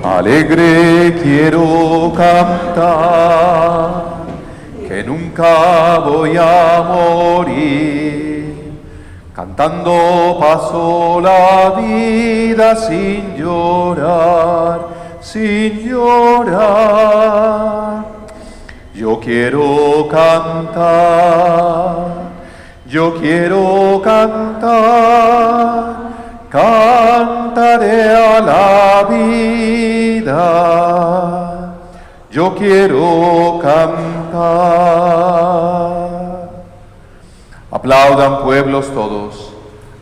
Alegre quiero cantar, que nunca voy a morir. Cantando paso la vida sin llorar, sin llorar. Yo quiero cantar, yo quiero cantar, cantaré a la vida. Yo quiero cantar. Aplaudan pueblos todos,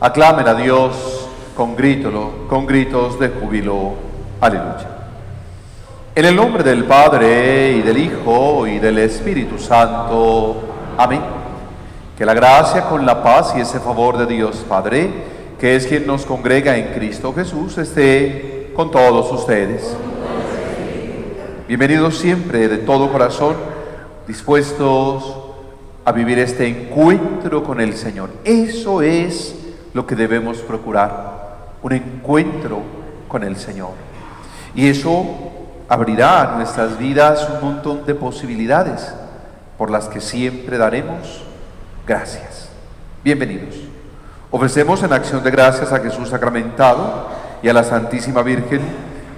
aclamen a Dios con gritos de júbilo. Aleluya. En el nombre del Padre, y del Hijo, y del Espíritu Santo. Amén. Que la gracia con la paz y ese favor de Dios Padre, que es quien nos congrega en Cristo Jesús, esté con todos ustedes. Bienvenidos siempre de todo corazón, dispuestos a vivir este encuentro con el Señor. Eso es lo que debemos procurar, un encuentro con el Señor. Y eso abrirá a nuestras vidas un montón de posibilidades por las que siempre daremos gracias. Bienvenidos. Ofrecemos en acción de gracias a Jesús sacramentado y a la Santísima Virgen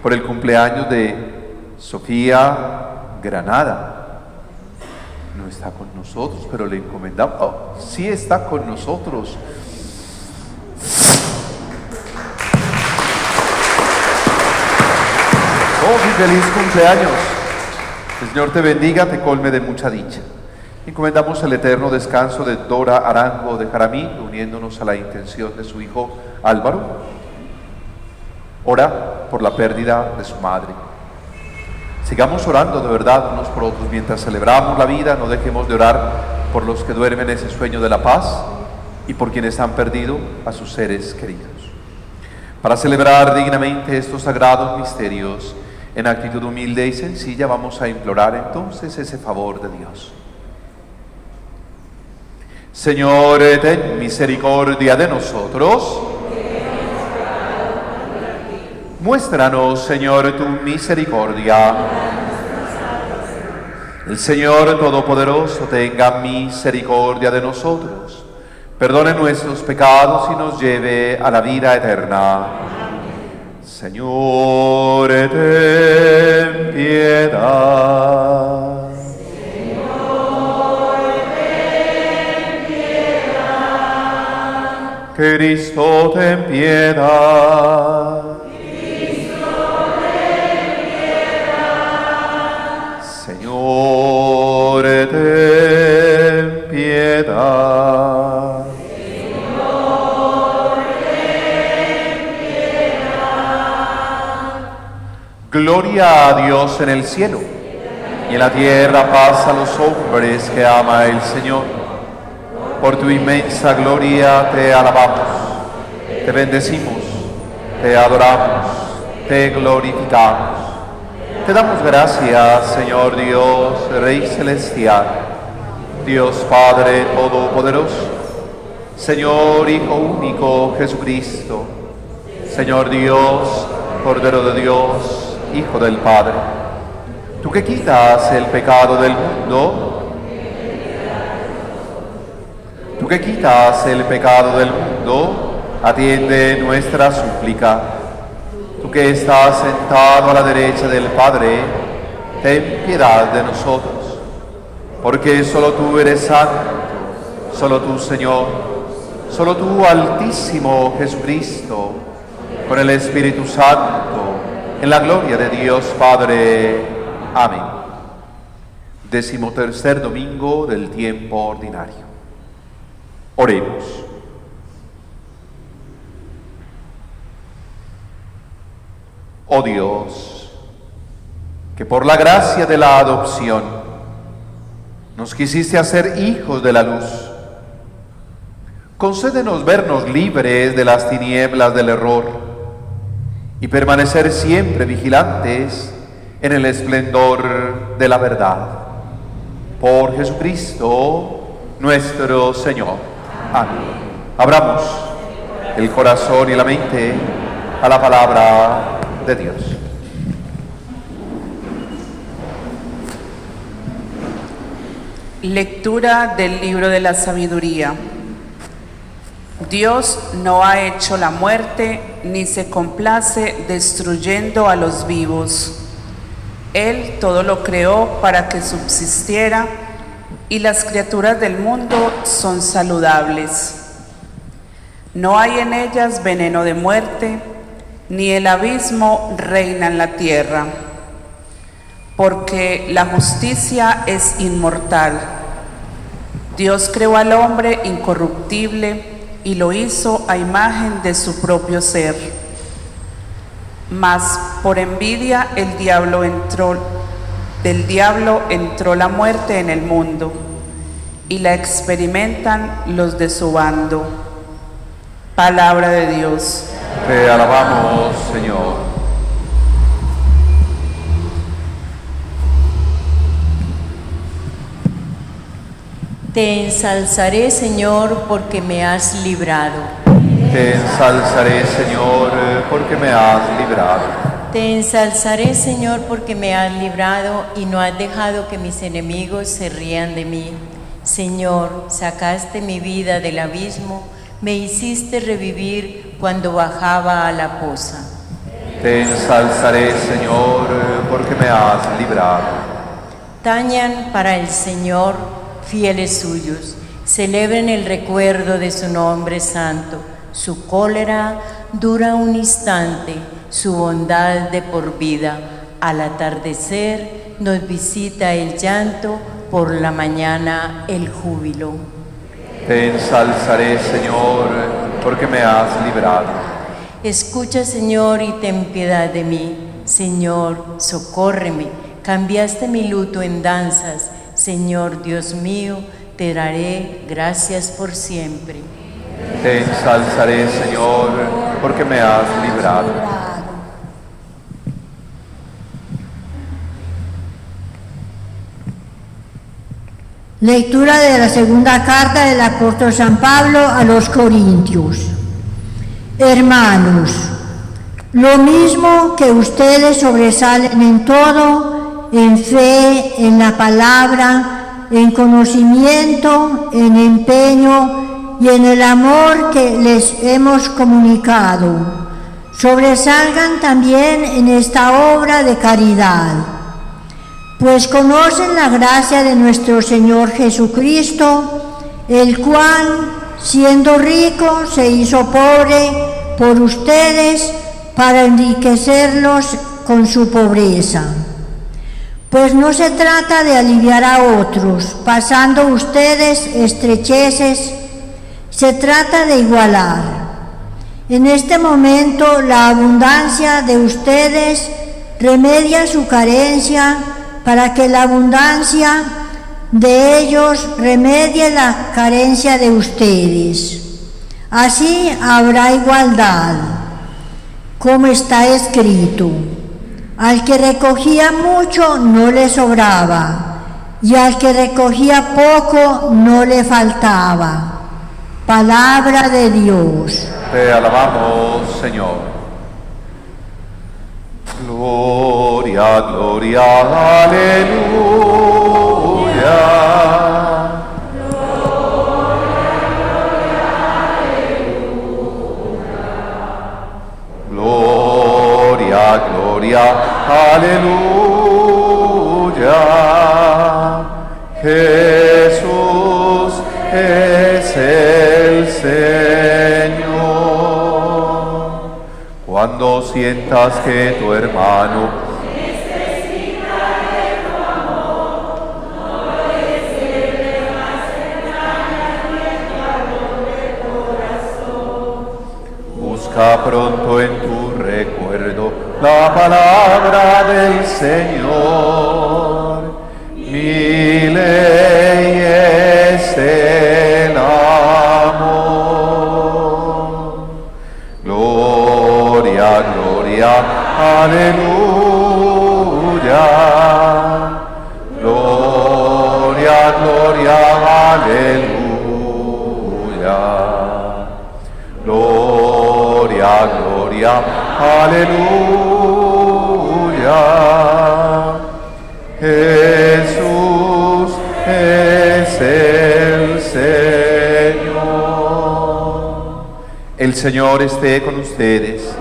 por el cumpleaños de Sofía Granada. No está con nosotros, pero le encomendamos. Oh, sí está con nosotros. Oh, feliz cumpleaños. El Señor te bendiga, te colme de mucha dicha. Encomendamos el eterno descanso de Dora Arango de Jaramillo, uniéndonos a la intención de su hijo Álvaro. Ora por la pérdida de su madre. Sigamos orando de verdad unos por otros mientras celebramos la vida. No dejemos de orar por los que duermen ese sueño de la paz y por quienes han perdido a sus seres queridos. Para celebrar dignamente estos sagrados misterios, en actitud humilde y sencilla, vamos a implorar entonces ese favor de Dios. Señor, ten misericordia de nosotros. Muéstranos, Señor, tu misericordia. El Señor Todopoderoso tenga misericordia de nosotros, perdone nuestros pecados y nos lleve a la vida eterna. Señor, ten piedad. Señor, ten piedad. Cristo, ten piedad. Cristo, ten piedad. Señor, ten piedad. Gloria a Dios en el cielo, y en la tierra paz a los hombres que ama el Señor. Por tu inmensa gloria te alabamos, te bendecimos, te adoramos, te glorificamos. Te damos gracias, Señor Dios, Rey Celestial, Dios Padre Todopoderoso, Señor Hijo único Jesucristo, Señor Dios, Cordero de Dios, Hijo del Padre, tú que quitas el pecado del mundo, tú que quitas el pecado del mundo, atiende nuestra súplica. Tú que estás sentado a la derecha del Padre, ten piedad de nosotros, porque solo tú eres santo, solo tú, Señor, solo tú, Altísimo Jesucristo, con el Espíritu Santo, en la gloria de Dios Padre. Amén. 13º domingo del tiempo ordinario. Oremos. Oh Dios, que por la gracia de la adopción nos quisiste hacer hijos de la luz, concédenos vernos libres de las tinieblas del error y permanecer siempre vigilantes en el esplendor de la verdad. Por Jesucristo nuestro Señor. Amén. Abramos el corazón y la mente a la palabra de Dios. Lectura del libro de la sabiduría. Dios no ha hecho la muerte, ni se complace destruyendo a los vivos. Él todo lo creó para que subsistiera, y las criaturas del mundo son saludables. No hay en ellas veneno de muerte, ni el abismo reina en la tierra, porque la justicia es inmortal. Dios creó al hombre incorruptible y lo hizo a imagen de su propio ser. Mas por envidia del diablo entró la muerte en el mundo, y la experimentan los de su bando. Palabra de Dios. Te alabamos, Señor. Te ensalzaré, Señor, porque me has librado. Te ensalzaré, Señor, porque me has librado. Te ensalzaré, Señor, porque me has librado y no has dejado que mis enemigos se rían de mí. Señor, sacaste mi vida del abismo, me hiciste revivir cuando bajaba a la fosa. Te ensalzaré, Señor, porque me has librado. Tañan para el Señor, fieles suyos, celebren el recuerdo de su nombre santo. Su cólera dura un instante, su bondad de por vida. Al atardecer nos visita el llanto, por la mañana el júbilo. Te ensalzaré, Señor, porque me has librado. Escucha, Señor, y ten piedad de mí. Señor, socórreme. Cambiaste mi luto en danzas. Señor, Dios mío, te daré gracias por siempre. Te ensalzaré, Señor, porque me has librado. Lectura de la segunda carta del apóstol San Pablo a los Corintios. Hermanos, lo mismo que ustedes sobresalen en todo, en fe, en la palabra, en conocimiento, en empeño y en el amor que les hemos comunicado, sobresalgan también en esta obra de caridad. Pues conocen la gracia de nuestro Señor Jesucristo, el cual, siendo rico, se hizo pobre por ustedes para enriquecerlos con su pobreza. Pues no se trata de aliviar a otros, pasando ustedes estrecheces, se trata de igualar. En este momento la abundancia de ustedes remedia su carencia, para que la abundancia de ellos remedie la carencia de ustedes. Así habrá igualdad, como está escrito: al que recogía mucho no le sobraba, y al que recogía poco no le faltaba. Palabra de Dios. Te alabamos, Señor. Gloria, gloria, aleluya. Gloria, gloria, aleluya. Jesús es el Señor. Cuando sientas que tu hermano busca pronto en tu recuerdo la palabra del Señor. Mi ley es el amor. Gloria, gloria, aleluya. Gloria, gloria, aleluya. Gloria, gloria, aleluya. Jesús es El Señor esté con ustedes.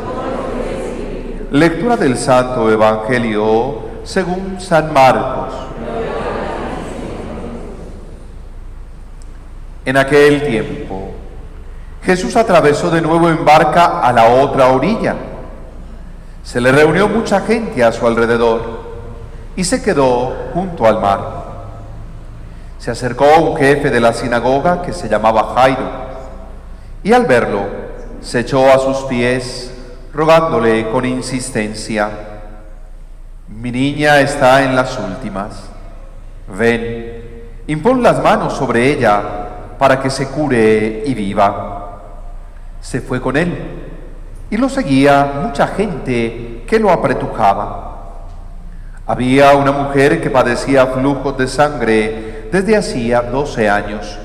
Lectura del Santo Evangelio según San Marcos. En aquel tiempo, Jesús atravesó de nuevo en barca a la otra orilla. Se le reunió mucha gente a su alrededor y se quedó junto al mar. Se acercó un jefe de la sinagoga que se llamaba Jairo, y al verlo se echó a sus pies rogándole con insistencia: mi niña está en las últimas. Ven, impon las manos sobre ella para que se cure y viva. Se fue con él y lo seguía mucha gente que lo apretujaba. Había una mujer que padecía flujos de sangre desde hacía 12 años.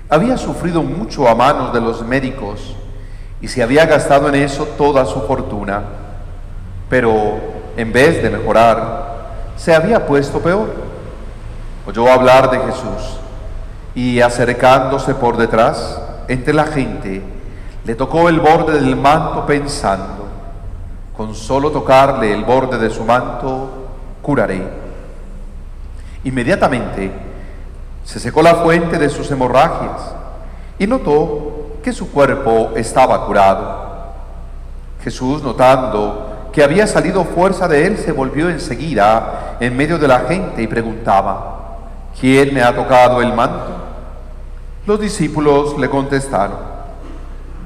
Había sufrido mucho a manos de los médicos y se había gastado en eso toda su fortuna, pero en vez de mejorar, se había puesto peor. Oyó hablar de Jesús y, acercándose por detrás, entre la gente, le tocó el borde del manto pensando: con solo tocarle el borde de su manto, curaré. Inmediatamente se secó la fuente de sus hemorragias y notó que su cuerpo estaba curado. Jesús, notando que había salido fuerza de él, se volvió enseguida en medio de la gente y preguntaba: ¿quién me ha tocado el manto? Los discípulos le contestaron: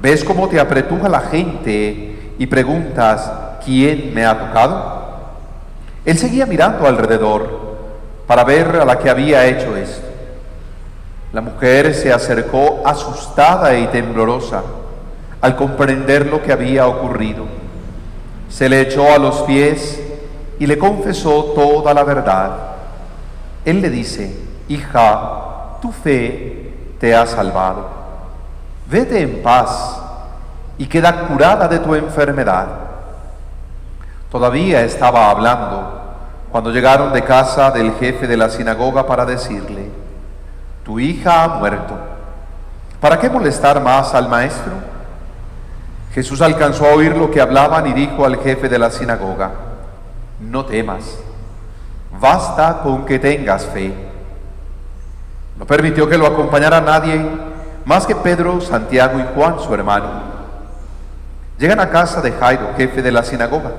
¿ves cómo te apretuja la gente y preguntas quién me ha tocado? Él seguía mirando alrededor para ver a la que había hecho esto. La mujer se acercó asustada y temblorosa al comprender lo que había ocurrido. Se le echó a los pies y le confesó toda la verdad. Él le dice: hija, tu fe te ha salvado. Vete en paz y queda curada de tu enfermedad. Todavía estaba hablando cuando llegaron de casa del jefe de la sinagoga para decirle: tu hija ha muerto. ¿Para qué molestar más al maestro? Jesús alcanzó a oír lo que hablaban y dijo al jefe de la sinagoga: no temas, basta con que tengas fe. No permitió que lo acompañara nadie más que Pedro, Santiago y Juan, su hermano. Llegan a casa de Jairo, jefe de la sinagoga,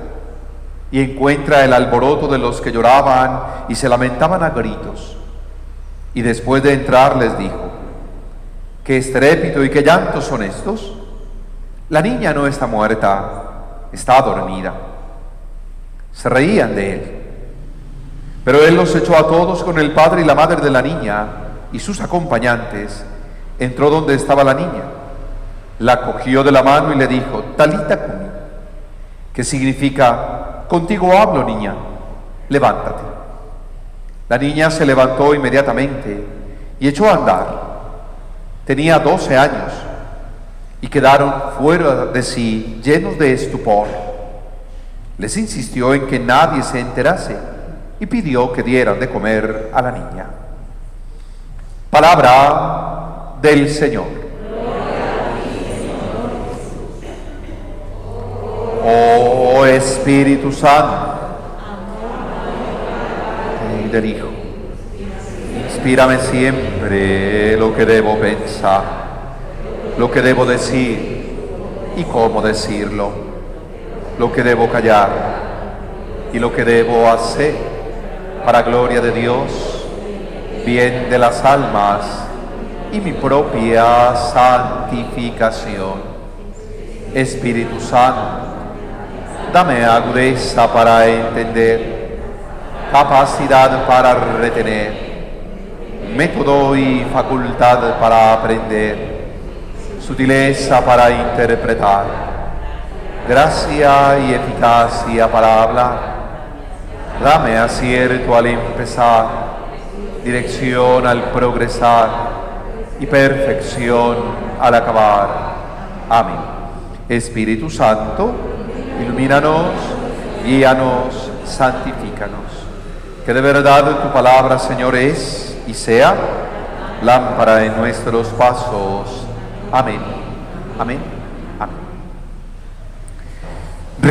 y encuentra el alboroto de los que lloraban y se lamentaban a gritos. Y después de entrar les dijo: ¿qué estrépito y qué llanto son estos? La niña no está muerta, está dormida. Se reían de él. Pero él los echó a todos con el padre y la madre de la niña y sus acompañantes. Entró donde estaba la niña, la cogió de la mano y le dijo: Talita cumi, que significa: contigo hablo, niña, levántate. La niña se levantó inmediatamente y echó a andar. Tenía 12 años y quedaron fuera de sí, llenos de estupor. Les insistió en que nadie se enterase y pidió que dieran de comer a la niña. Palabra del Señor. Oh Espíritu Santo y del Hijo, inspírame siempre lo que debo pensar, lo que debo decir y cómo decirlo, lo que debo callar y lo que debo hacer, para gloria de Dios, bien de las almas y mi propia santificación. Espíritu Santo, dame agudeza para entender, capacidad para retener, método y facultad para aprender, sutileza para interpretar, gracia y eficacia para hablar. Dame acierto al empezar, dirección al progresar y perfección al acabar. Amén. Espíritu Santo, ilumínanos, guíanos, santifícanos. Que de verdad tu palabra, Señor, es y sea lámpara en nuestros pasos. Amén. Amén.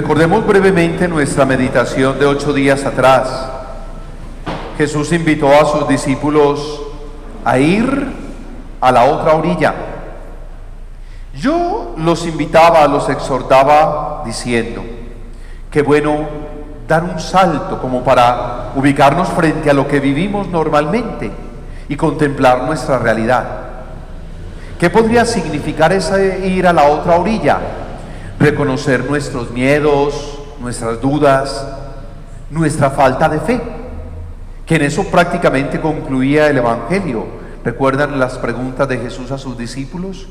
Recordemos brevemente nuestra meditación de 8 días atrás. Jesús invitó a sus discípulos a ir a la otra orilla. Yo los invitaba, los exhortaba diciendo, qué bueno dar un salto como para ubicarnos frente a lo que vivimos normalmente y contemplar nuestra realidad. ¿Qué podría significar ese ir a la otra orilla? Reconocer nuestros miedos, nuestras dudas, nuestra falta de fe, que en eso prácticamente concluía el Evangelio. ¿Recuerdan las preguntas de Jesús a sus discípulos?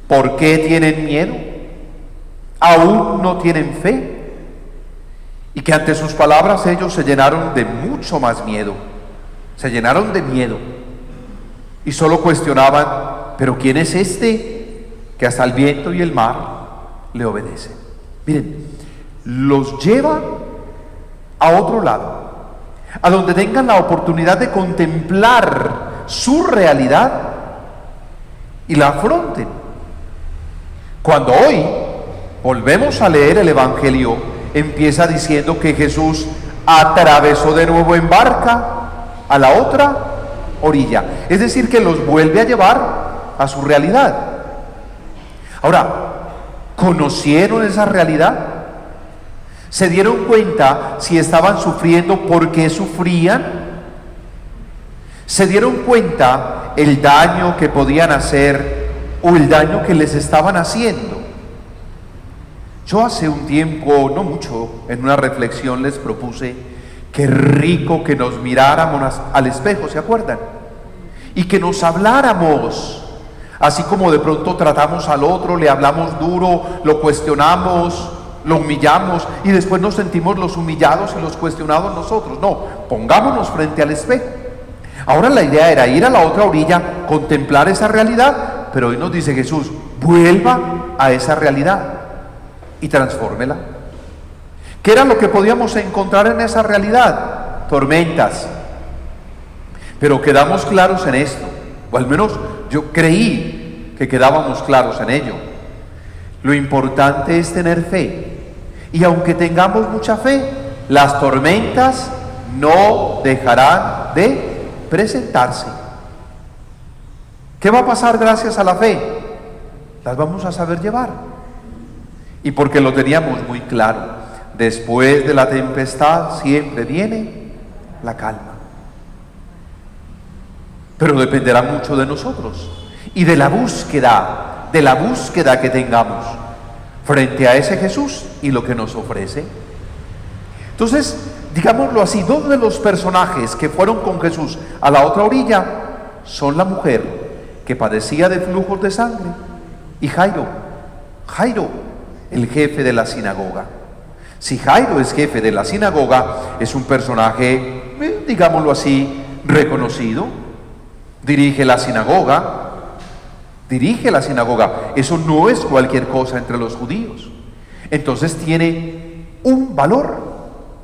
¿Por qué tienen miedo? ¿Aún no tienen fe? Y que ante sus palabras ellos se llenaron de mucho más miedo, se llenaron de miedo y solo cuestionaban, ¿pero quién es este que hasta el viento y el mar le obedecen? Miren, los lleva a otro lado, a donde tengan la oportunidad de contemplar su realidad y la afronten. Cuando hoy volvemos a leer el Evangelio, empieza diciendo que Jesús atravesó de nuevo en barca a la otra orilla, es decir, que los vuelve a llevar a su realidad. Ahora, ¿conocieron esa realidad? ¿Se dieron cuenta si estaban sufriendo, por qué sufrían? ¿Se dieron cuenta el daño que podían hacer o el daño que les estaban haciendo? Yo hace un tiempo, no mucho, en una reflexión les propuse, qué rico que nos miráramos al espejo, ¿se acuerdan? Y que nos habláramos, así como de pronto tratamos al otro, le hablamos duro, lo cuestionamos, lo humillamos y después nos sentimos los humillados y los cuestionados nosotros. No, pongámonos frente al espejo. Ahora la idea era ir a la otra orilla, contemplar esa realidad, pero hoy nos dice Jesús, vuelva a esa realidad y transfórmela. ¿Qué era lo que podíamos encontrar en esa realidad? Tormentas. Pero quedamos claros en esto, o al menos yo creí que quedábamos claros en ello. Lo importante es tener fe, y aunque tengamos mucha fe, las tormentas no dejarán de presentarse. ¿Qué va a pasar gracias a la fe? Las vamos a saber llevar. Y porque lo teníamos muy claro, después de la tempestad siempre viene la calma. Pero dependerá mucho de nosotros y de la búsqueda que tengamos frente a ese Jesús y lo que nos ofrece. Entonces, digámoslo así, dos de los personajes que fueron con Jesús a la otra orilla son la mujer que padecía de flujos de sangre y Jairo, el jefe de la sinagoga. Si Jairo es jefe de la sinagoga, es un personaje, digámoslo así, reconocido. Dirige la sinagoga. Eso no es cualquier cosa entre los judíos. Entonces tiene un valor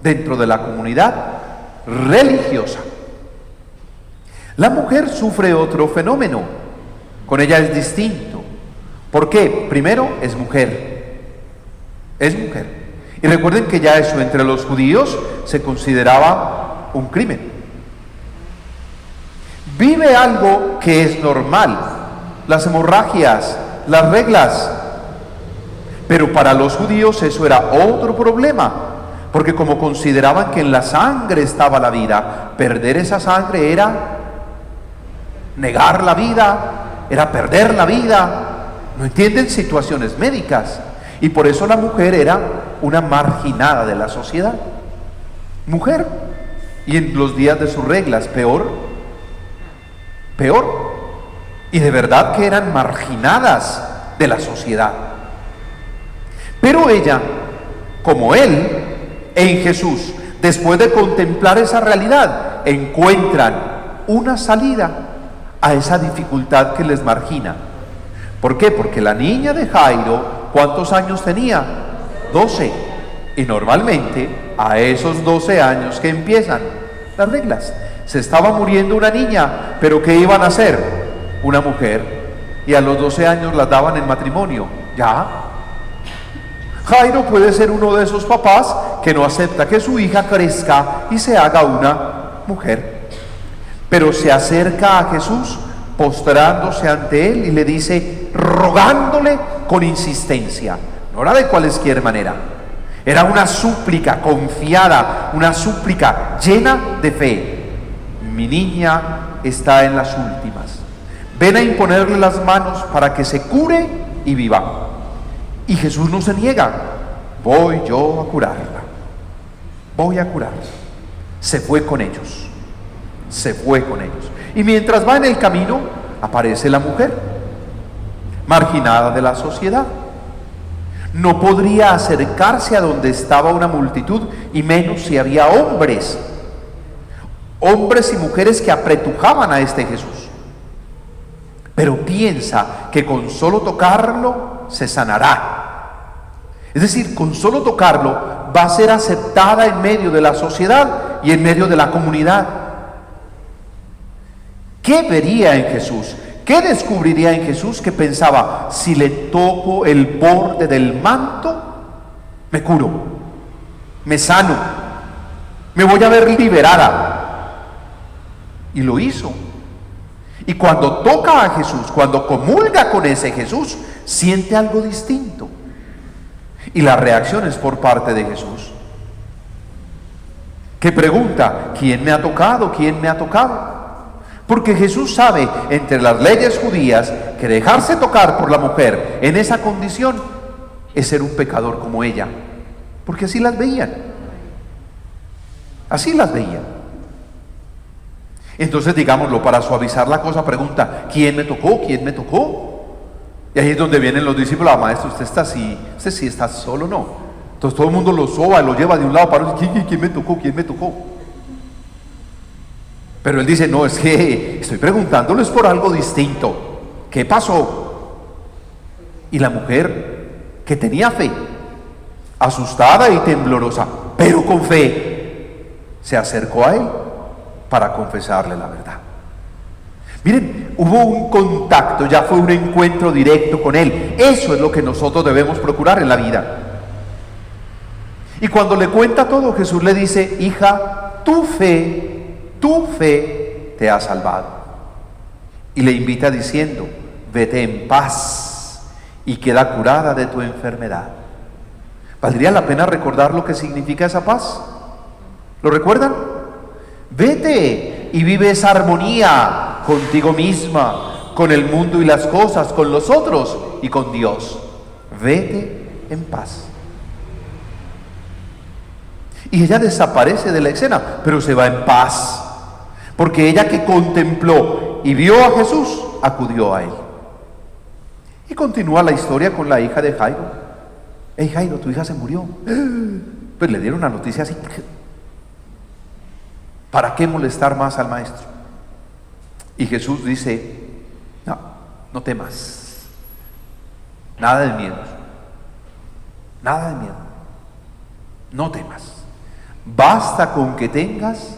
dentro de la comunidad religiosa. La mujer sufre otro fenómeno. Con ella es distinto. ¿Por qué? Primero, es mujer. Y recuerden que ya eso entre los judíos se consideraba un crimen. Vive algo que es normal, las hemorragias, las reglas. Pero para los judíos eso era otro problema, porque como consideraban que en la sangre estaba la vida, perder esa sangre era negar la vida, era perder la vida. No entienden situaciones médicas. Y por eso la mujer era una marginada de la sociedad. Mujer. Y en los días de sus reglas, peor. Y de verdad que eran marginadas de la sociedad. Pero ella, como él, en Jesús, después de contemplar esa realidad, encuentran una salida a esa dificultad que les margina. ¿Por qué? Porque la niña de Jairo, ¿cuántos años tenía? 12. Y normalmente a esos 12 años que empiezan las reglas. Se estaba muriendo una niña, pero ¿qué iban a hacer? Una mujer. Y a los 12 años las daban en matrimonio. Ya. Jairo puede ser uno de esos papás que no acepta que su hija crezca y se haga una mujer, pero se acerca a Jesús postrándose ante él y le dice, rogándole con insistencia, no era de cualquier manera, era una súplica confiada, una súplica llena de fe. Mi niña está en las últimas, ven a imponerle las manos para que se cure y viva. Y Jesús no se niega, voy yo a curarla, voy a curarla. Se fue con ellos, se fue con ellos. Y mientras va en el camino, aparece la mujer, marginada de la sociedad. No podría acercarse a donde estaba una multitud, y menos si había hombres y mujeres que apretujaban a este Jesús. Pero piensa que con solo tocarlo se sanará. Es decir, con solo tocarlo va a ser aceptada en medio de la sociedad y en medio de la comunidad. ¿Qué vería en Jesús? ¿Qué descubriría en Jesús? Que pensaba, si le toco el borde del manto, me curo, me sano, me voy a ver liberada. Y lo hizo. Y cuando toca a Jesús, cuando comulga con ese Jesús, siente algo distinto. Y la reacción es por parte de Jesús, que pregunta, ¿quién me ha tocado? ¿Quién me ha tocado? Porque Jesús sabe, entre las leyes judías, que dejarse tocar por la mujer en esa condición es ser un pecador como ella, porque así las veían. Así las veían. Entonces, digámoslo, para suavizar la cosa, pregunta, ¿quién me tocó? ¿Quién me tocó? Y ahí es donde vienen los discípulos, maestro, usted está así, usted sí está solo, ¿no? Entonces todo el mundo lo soba, lo lleva de un lado para otro. ¿Quién me tocó? ¿Quién me tocó? Pero él dice, no, es que estoy preguntándoles por algo distinto. ¿Qué pasó? Y la mujer, que tenía fe, asustada y temblorosa, pero con fe, se acercó a él para confesarle la verdad. Miren, hubo un contacto, ya fue un encuentro directo con él. Eso es lo que nosotros debemos procurar en la vida. Y cuando le cuenta todo, Jesús le dice, hija, tu fe te ha salvado. Y le invita diciendo, vete en paz y queda curada de tu enfermedad. ¿Valdría la pena recordar lo que significa esa paz? ¿Lo recuerdan? Vete y vive esa armonía contigo misma, con el mundo y las cosas, con los otros y con Dios. Vete en paz. Y ella desaparece de la escena, pero se va en paz, porque ella, que contempló y vio a Jesús, acudió a él. Y continúa la historia con la hija de Jairo. Hey Jairo, tu hija se murió. Pues le dieron una noticia así. ¿Para qué molestar más al maestro? Y Jesús dice, no temas, nada de miedo, nada de miedo, no temas, basta con que tengas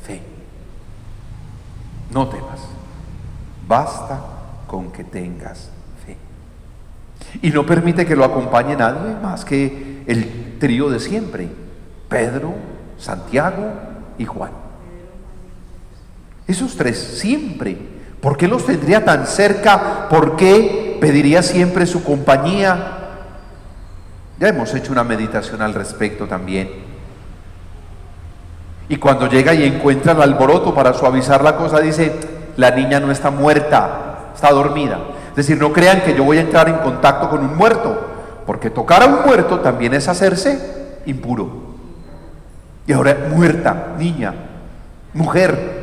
fe, no temas, basta con que tengas fe. Y no permite que lo acompañe nadie más que el trío de siempre, Pedro, Santiago y Juan. Esos tres siempre. ¿Por qué los tendría tan cerca? ¿Por qué pediría siempre su compañía? Ya hemos hecho una meditación al respecto también. Y cuando llega y encuentra el alboroto, para suavizar la cosa, dice, la niña no está muerta, está dormida. Es decir, no crean que yo voy a entrar en contacto con un muerto, porque tocar a un muerto también es hacerse impuro. Y ahora, muerta, niña, mujer.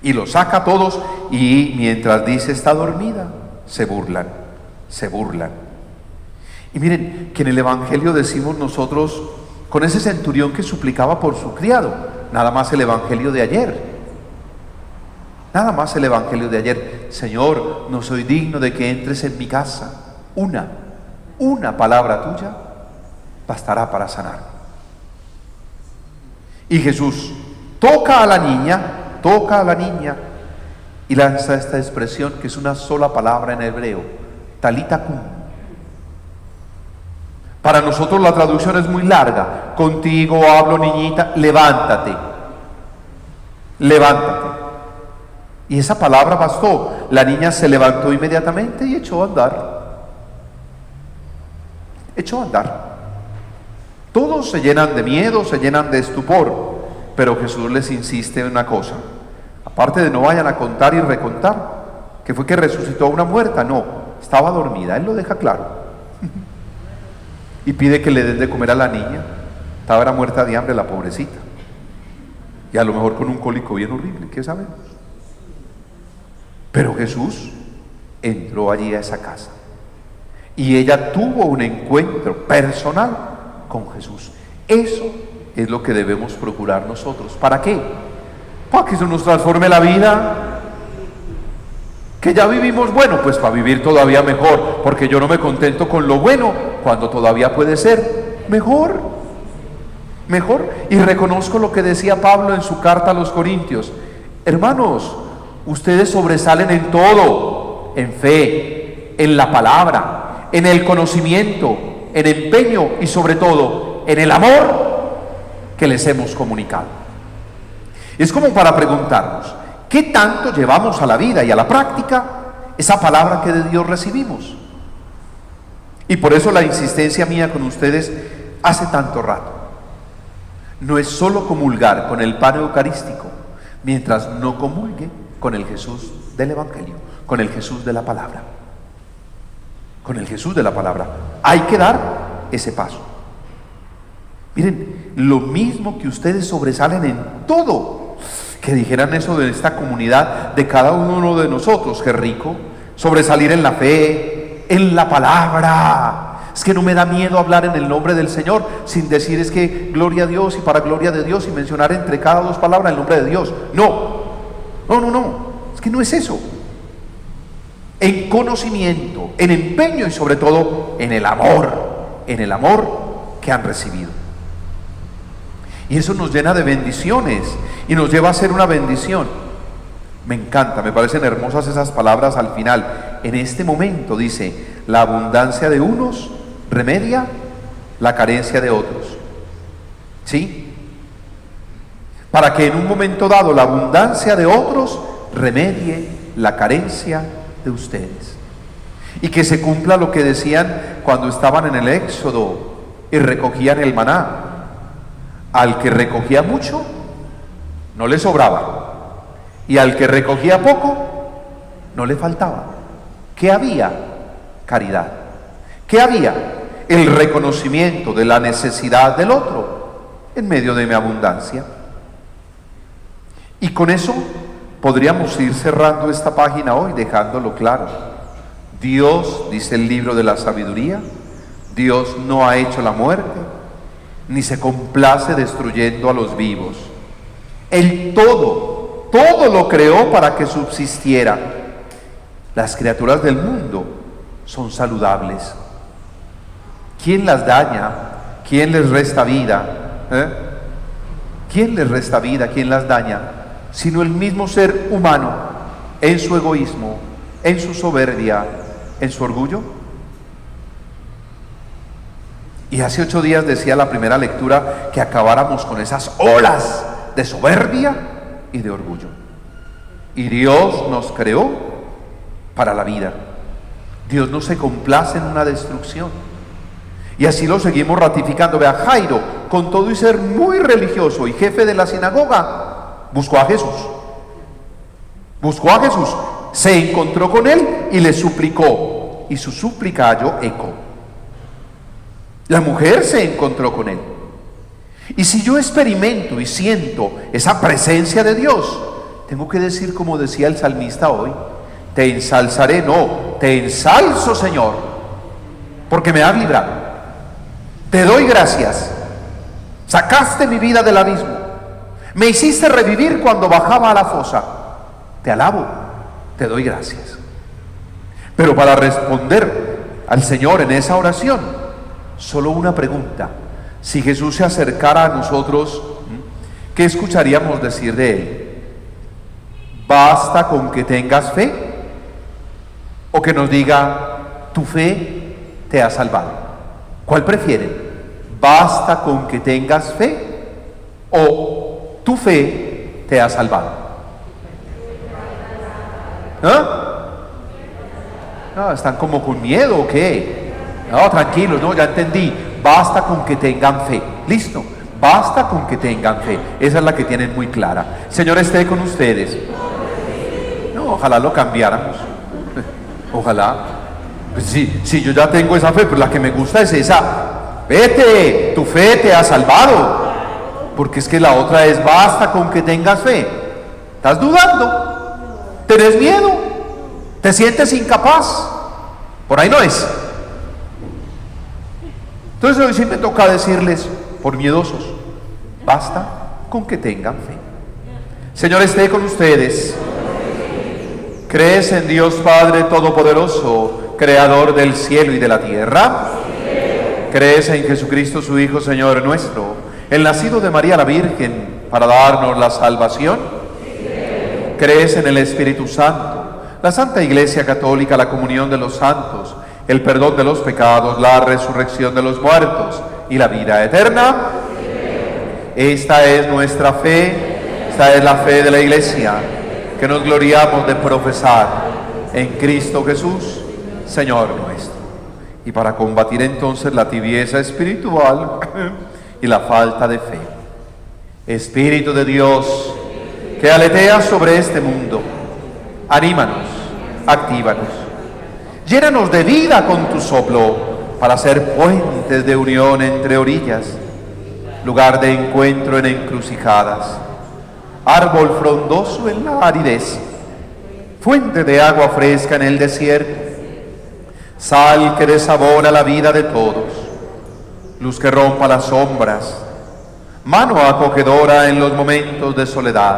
Y lo saca a todos, y mientras dice está dormida, se burlan. Y miren, que en el Evangelio decimos nosotros, con ese centurión que suplicaba por su criado, nada más el Evangelio de ayer, Señor, no soy digno de que entres en mi casa, una palabra tuya bastará para sanar. Y Jesús toca a la niña y lanza esta expresión, que es una sola palabra en hebreo, talita kum, Para nosotros la traducción es muy larga. Contigo hablo, niñita, levántate. Levántate. Y esa palabra bastó. La niña se levantó inmediatamente y echó a andar. Echó a andar. Todos se llenan de miedo, se llenan de estupor, pero Jesús les insiste en una cosa. Aparte de no vayan a contar y recontar, que fue que resucitó a una muerta, no, estaba dormida, Él lo deja claro. Y pide que le den de comer a la niña. Estaba muerta de hambre la pobrecita. Y a lo mejor con un cólico bien horrible, ¿qué sabemos? Pero Jesús entró allí a esa casa. Y ella tuvo un encuentro personal con Jesús. Eso es lo que debemos procurar nosotros. ¿Para qué? Para que eso nos transforme la vida. Que ya vivimos bueno, pues para vivir todavía mejor, porque yo no me contento con lo bueno cuando todavía puede ser mejor. Y reconozco lo que decía Pablo en su carta a los Corintios. Hermanos, ustedes sobresalen en todo, en fe, en la palabra, en el conocimiento, en empeño y sobre todo en el amor que les hemos comunicado. Es como para preguntarnos, ¿qué tanto llevamos a la vida y a la práctica esa palabra que de Dios recibimos? Y por eso la insistencia mía con ustedes hace tanto rato. No es solo comulgar con el pan eucarístico, mientras no comulgue con el Jesús del Evangelio, con el Jesús de la palabra. Con el Jesús de la palabra. Hay que dar ese paso. Miren, lo mismo que ustedes sobresalen en todo, que dijeran eso de esta comunidad, de cada uno de nosotros, qué rico, sobresalir en la fe, en la palabra. Es que no me da miedo hablar en el nombre del Señor sin decir es que gloria a Dios y para gloria de Dios y mencionar entre cada dos palabras el nombre de Dios. No, es que no es eso. En conocimiento, en empeño y sobre todo en el amor que han recibido. Y eso nos llena de bendiciones y nos lleva a ser una bendición. Me encanta, me parecen hermosas esas palabras al final. En este momento dice, la abundancia de unos remedia la carencia de otros. ¿Sí? Para que en un momento dado la abundancia de otros remedie la carencia de ustedes. Y que se cumpla lo que decían cuando estaban en el Éxodo y recogían el maná. Al que recogía mucho, no le sobraba. Y al que recogía poco, no le faltaba. ¿Qué había? Caridad. ¿Qué había? El reconocimiento de la necesidad del otro en medio de mi abundancia. Y con eso podríamos ir cerrando esta página hoy, dejándolo claro. Dios, dice el libro de la sabiduría, Dios no ha hecho la muerte, ni se complace destruyendo a los vivos. Él todo lo creó para que subsistiera. Las criaturas del mundo son saludables. ¿Quién las daña? ¿Quién les resta vida? ¿Quién les resta vida? ¿Quién las daña? Sino el mismo ser humano, en su egoísmo, en su soberbia, en su orgullo. Y hace 8 días decía la primera lectura que acabáramos con esas olas de soberbia y de orgullo. Y Dios nos creó para la vida. Dios no se complace en una destrucción. Y así lo seguimos ratificando. Vea, Jairo, con todo y ser muy religioso y jefe de la sinagoga, buscó a Jesús. Buscó a Jesús, se encontró con él y le suplicó. Y su súplica halló eco. La mujer se encontró con él. Y si yo experimento y siento esa presencia de Dios, tengo que decir como decía el salmista hoy, te ensalzaré, no, te ensalzo, Señor, porque me has librado. Te doy gracias. Sacaste mi vida del abismo. Me hiciste revivir cuando bajaba a la fosa. Te alabo, te doy gracias. Pero para responder al Señor en esa oración, solo una pregunta. Si Jesús se acercara a nosotros, ¿qué escucharíamos decir de Él? ¿Basta con que tengas fe? ¿O que nos diga, tu fe te ha salvado? ¿Cuál prefieren? ¿Basta con que tengas fe o tu fe te ha salvado? No, ¿están como con miedo o qué? No, tranquilos, no, ya entendí. Basta con que tengan fe. Listo, basta con que tengan fe. Esa es la que tienen muy clara. El Señor esté con ustedes. No, ojalá lo cambiáramos. Ojalá. Sí, yo ya tengo esa fe, pero la que me gusta es esa. Vete, tu fe te ha salvado. Porque es que la otra es basta con que tengas fe. ¿Estás dudando? ¿Tenés miedo? ¿Te sientes incapaz? Por ahí no es. Entonces hoy sí me toca decirles, por miedosos, basta con que tengan fe. Señor esté con ustedes. ¿Crees en Dios Padre Todopoderoso, Creador del cielo y de la tierra? ¿Crees en Jesucristo su Hijo, Señor nuestro, el nacido de María la Virgen, para darnos la salvación? ¿Crees en el Espíritu Santo, la Santa Iglesia Católica, la comunión de los santos, el perdón de los pecados, la resurrección de los muertos y la vida eterna? Esta es nuestra fe, esta es la fe de la Iglesia, que nos gloriamos de profesar en Cristo Jesús, Señor nuestro. Y para combatir entonces la tibieza espiritual y la falta de fe, Espíritu de Dios, que aleteas sobre este mundo, anímanos, actívanos, llénanos de vida con tu soplo para ser puentes de unión entre orillas, lugar de encuentro en encrucijadas, árbol frondoso en la aridez, fuente de agua fresca en el desierto, sal que desabona la vida de todos, luz que rompa las sombras, mano acogedora en los momentos de soledad,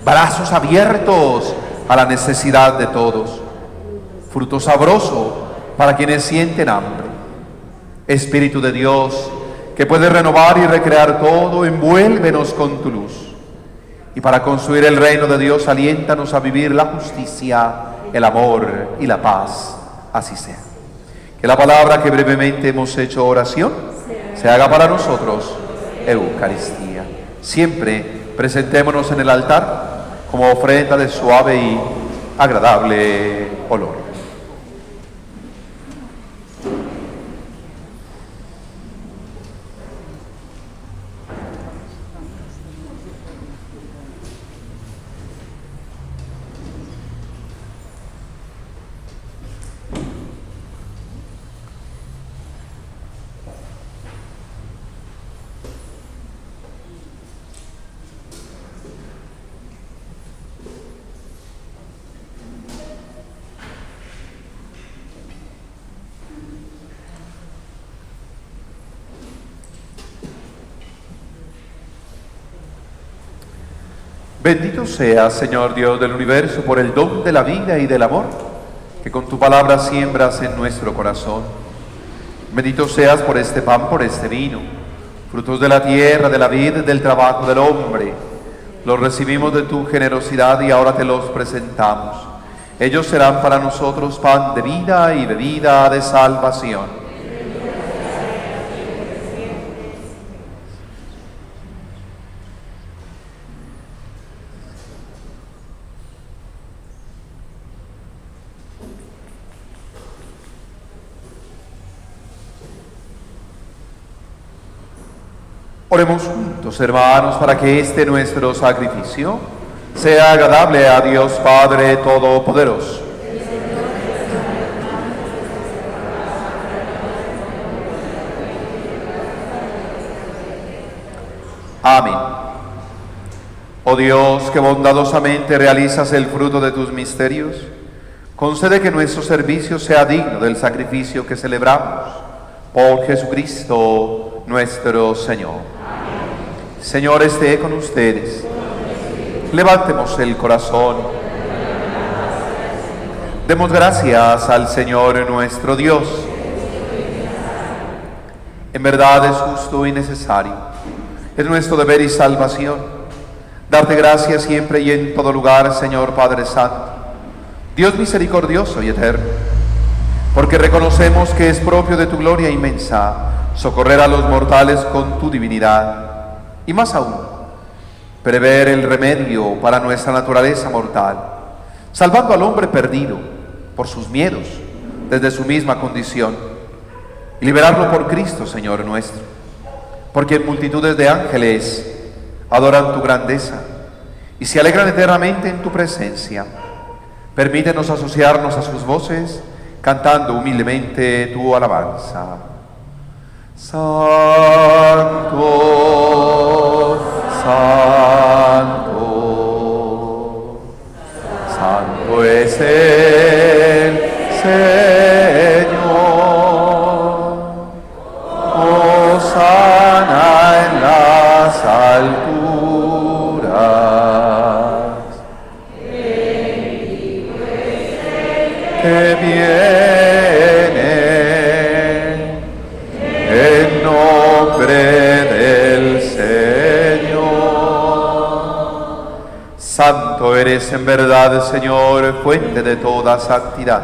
brazos abiertos a la necesidad de todos, fruto sabroso para quienes sienten hambre. Espíritu de Dios, que puedes renovar y recrear todo, envuélvenos con tu luz. Y para construir el reino de Dios, aliéntanos a vivir la justicia, el amor y la paz. Así sea. Que la palabra que brevemente hemos hecho oración se haga para nosotros Eucaristía. Siempre presentémonos en el altar como ofrenda de suave y agradable olor. Bendito seas, Señor Dios del universo, por el don de la vida y del amor que con tu palabra siembras en nuestro corazón. Bendito seas por este pan, por este vino, frutos de la tierra, de la vida y del trabajo del hombre. Los recibimos de tu generosidad y ahora te los presentamos. Ellos serán para nosotros pan de vida y bebida de salvación. Oremos juntos, hermanos, para que este nuestro sacrificio sea agradable a Dios Padre Todopoderoso. Amén. Oh Dios, que bondadosamente realizas el fruto de tus misterios, concede que nuestro servicio sea digno del sacrificio que celebramos. Por Jesucristo nuestro Señor. Señor esté con ustedes. Levantemos el corazón. Demos gracias al Señor nuestro Dios. En verdad es justo y necesario, es nuestro deber y salvación, darte gracias siempre y en todo lugar, Señor Padre Santo, Dios misericordioso y eterno, porque reconocemos que es propio de tu gloria inmensa socorrer a los mortales con tu divinidad, y más aún, prever el remedio para nuestra naturaleza mortal, salvando al hombre perdido por sus miedos desde su misma condición, y liberarlo por Cristo, Señor nuestro, porque multitudes de ángeles adoran tu grandeza y se alegran eternamente en tu presencia. Permítenos asociarnos a sus voces, cantando humildemente tu alabanza. Santo, santo, santo es el Señor. Hosana en las alturas. Que viene en nombre del Señor. Santo eres en verdad, Señor, fuente de toda santidad.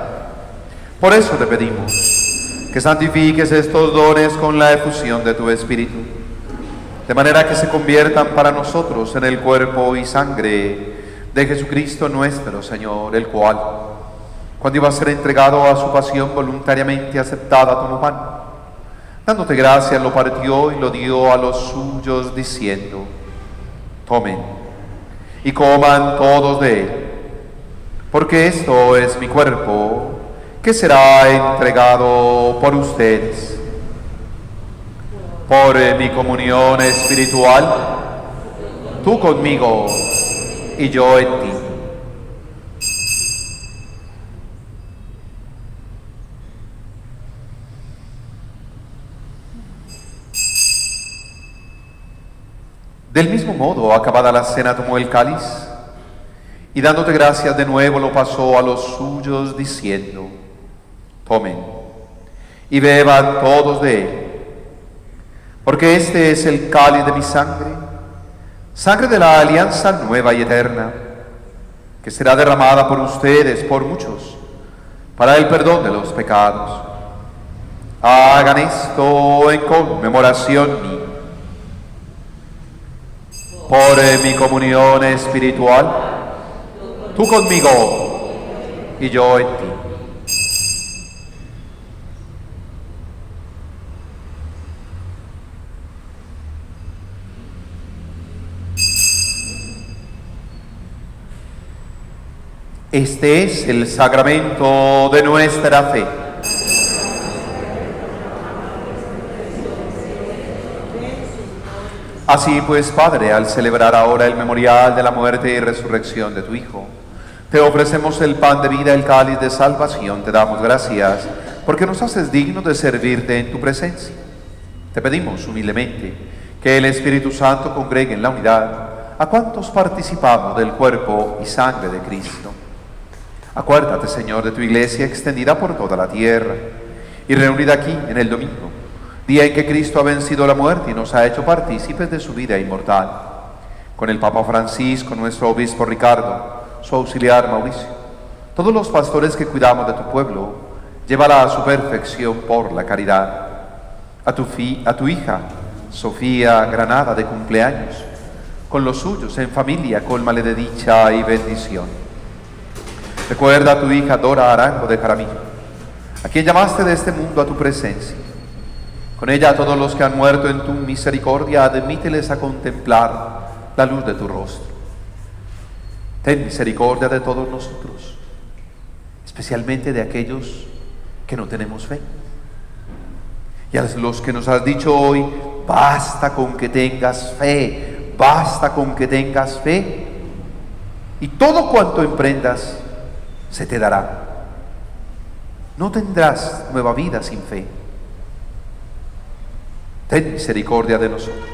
Por eso te pedimos que santifiques estos dones con la efusión de tu Espíritu, de manera que se conviertan para nosotros en el cuerpo y sangre de Jesucristo nuestro Señor, el cual, cuando iba a ser entregado a su pasión, voluntariamente aceptada tomó pan. Dándote gracias, lo partió y lo dio a los suyos, diciendo: tomen y coman todos de él, porque esto es mi cuerpo, que será entregado por ustedes. Por mi comunión espiritual, tú conmigo y yo en ti. Del mismo modo, acabada la cena, tomó el cáliz y dándote gracias de nuevo lo pasó a los suyos, diciendo: tomen y beban todos de él, porque este es el cáliz de mi sangre, sangre de la alianza nueva y eterna, que será derramada por ustedes, por muchos, para el perdón de los pecados. Hagan esto en conmemoración mía. Por mi comunión espiritual, tú conmigo y yo en ti. Este es el sacramento de nuestra fe. Así pues, Padre, al celebrar ahora el memorial de la muerte y resurrección de tu Hijo, te ofrecemos el pan de vida, el cáliz de salvación. Te damos gracias porque nos haces dignos de servirte en tu presencia. Te pedimos humildemente que el Espíritu Santo congregue en la unidad a cuantos participamos del cuerpo y sangre de Cristo. Acuérdate, Señor, de tu iglesia extendida por toda la tierra y reunida aquí en el domingo, día en que Cristo ha vencido la muerte y nos ha hecho partícipes de su vida inmortal. Con el Papa Francisco, nuestro obispo Ricardo, su auxiliar Mauricio, todos los pastores que cuidamos de tu pueblo, llévala a su perfección por la caridad. A tu hija, Sofía Granada, de cumpleaños, con los suyos en familia, cólmale de dicha y bendición. Recuerda a tu hija Dora Arango de Jaramillo, a quien llamaste de este mundo a tu presencia. Con ella a todos los que han muerto en tu misericordia, admíteles a contemplar la luz de tu rostro. Ten misericordia de todos nosotros, especialmente de aquellos que no tenemos fe. Y a los que nos has dicho hoy: basta con que tengas fe, basta con que tengas fe, y todo cuanto emprendas se te dará. No tendrás nueva vida sin fe. Ten misericordia de nosotros.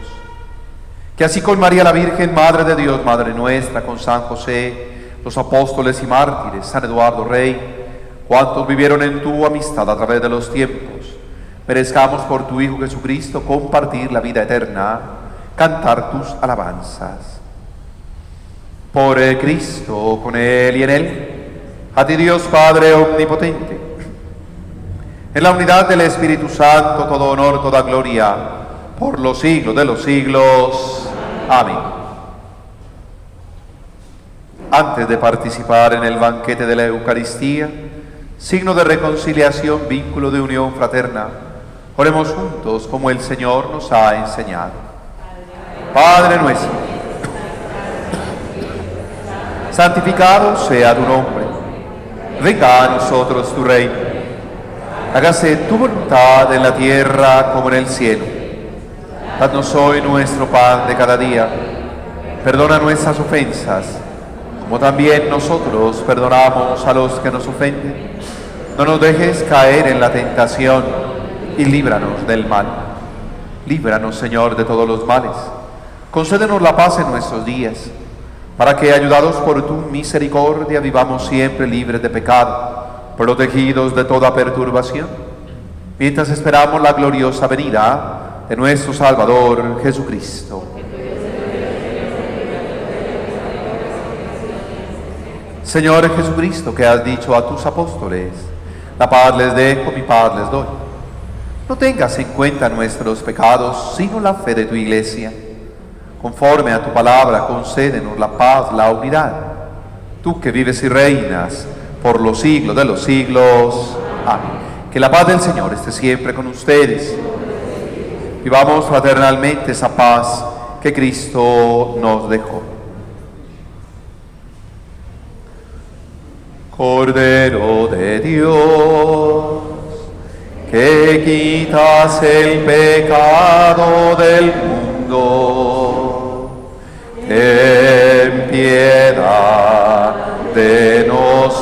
Que así con María la Virgen, Madre de Dios, Madre nuestra, con San José, los apóstoles y mártires, San Eduardo Rey, cuantos vivieron en tu amistad a través de los tiempos, merezcamos por tu Hijo Jesucristo compartir la vida eterna, cantar tus alabanzas. Por Cristo, con Él y en Él, a ti Dios Padre omnipotente, En la unidad del Espíritu Santo, todo honor, toda gloria, por los siglos de los siglos. Amén. Antes de participar en el banquete de la Eucaristía, signo de reconciliación, vínculo de unión fraterna, oremos juntos como el Señor nos ha enseñado. Padre nuestro, santificado sea tu nombre, venga a nosotros tu reino. Hágase tu voluntad en la tierra como en el cielo. Danos hoy nuestro pan de cada día. Perdona nuestras ofensas, como también nosotros perdonamos a los que nos ofenden. No nos dejes caer en la tentación y líbranos del mal. Líbranos, Señor, de todos los males. Concédenos la paz en nuestros días, para que, ayudados por tu misericordia, vivamos siempre libres de pecado, protegidos de toda perturbación, mientras esperamos la gloriosa venida de nuestro Salvador Jesucristo. Señor Jesucristo, que has dicho a tus apóstoles: la paz les dejo, mi paz les doy. No tengas en cuenta nuestros pecados, sino la fe de tu Iglesia. Conforme a tu palabra, concédenos la paz, la unidad. Tú que vives y reinas por los siglos de los siglos. Amén. Que la paz del Señor esté siempre con ustedes. Vivamos fraternalmente esa paz que Cristo nos dejó. Cordero de Dios, que quitas el pecado del mundo, ten piedad de nosotros.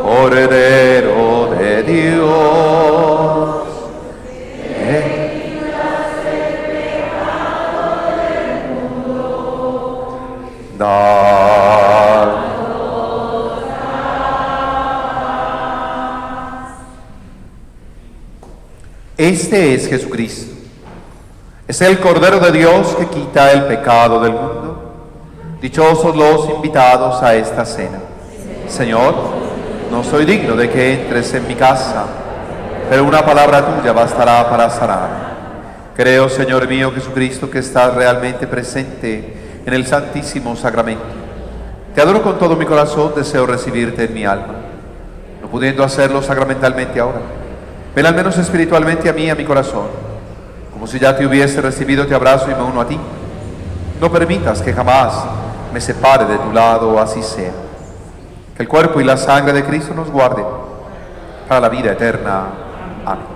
Cordero de Dios, que quitas el pecado del mundo, danos paz. Este es Jesucristo. Es el Cordero de Dios que quita el pecado del mundo. Dichosos los invitados a esta cena. Señor, no soy digno de que entres en mi casa, pero una palabra tuya bastará para sanar. Creo, Señor mío Jesucristo, que estás realmente presente en el Santísimo Sacramento. Te adoro con todo mi corazón, deseo recibirte en mi alma. No pudiendo hacerlo sacramentalmente ahora, ven al menos espiritualmente a mí, a mi corazón. Como si ya te hubiese recibido, te abrazo y me uno a ti. No permitas que jamás me separe de tu lado, así sea. Que el cuerpo y la sangre de Cristo nos guarden para la vida eterna. Amén.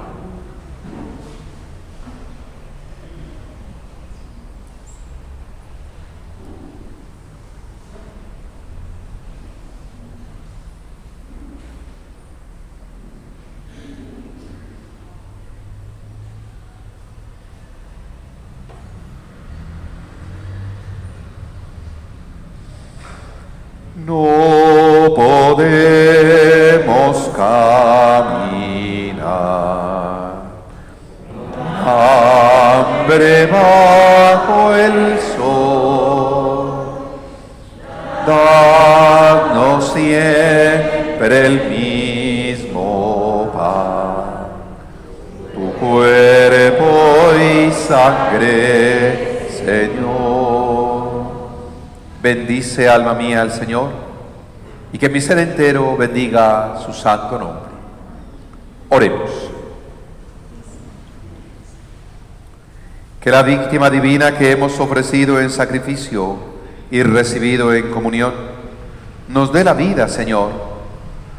No podemos caminar, hambre bajo el sol, danos siempre el mismo pan, tu cuerpo y sangre, Señor. Bendice, alma mía, al Señor, y que mi ser entero bendiga su santo nombre. Oremos. Que la víctima divina que hemos ofrecido en sacrificio y recibido en comunión nos dé la vida, Señor,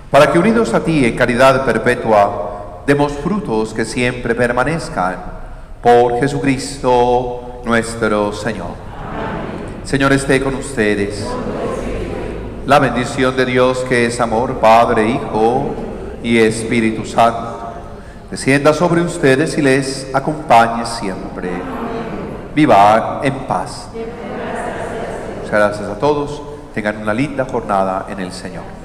para que, unidos a ti en caridad perpetua, demos frutos que siempre permanezcan. Por Jesucristo nuestro Señor. Señor, esté con ustedes. La bendición de Dios, que es amor, Padre, Hijo y Espíritu Santo, descienda sobre ustedes y les acompañe siempre. Vivan en paz. Muchas gracias a todos. Tengan una linda jornada en el Señor.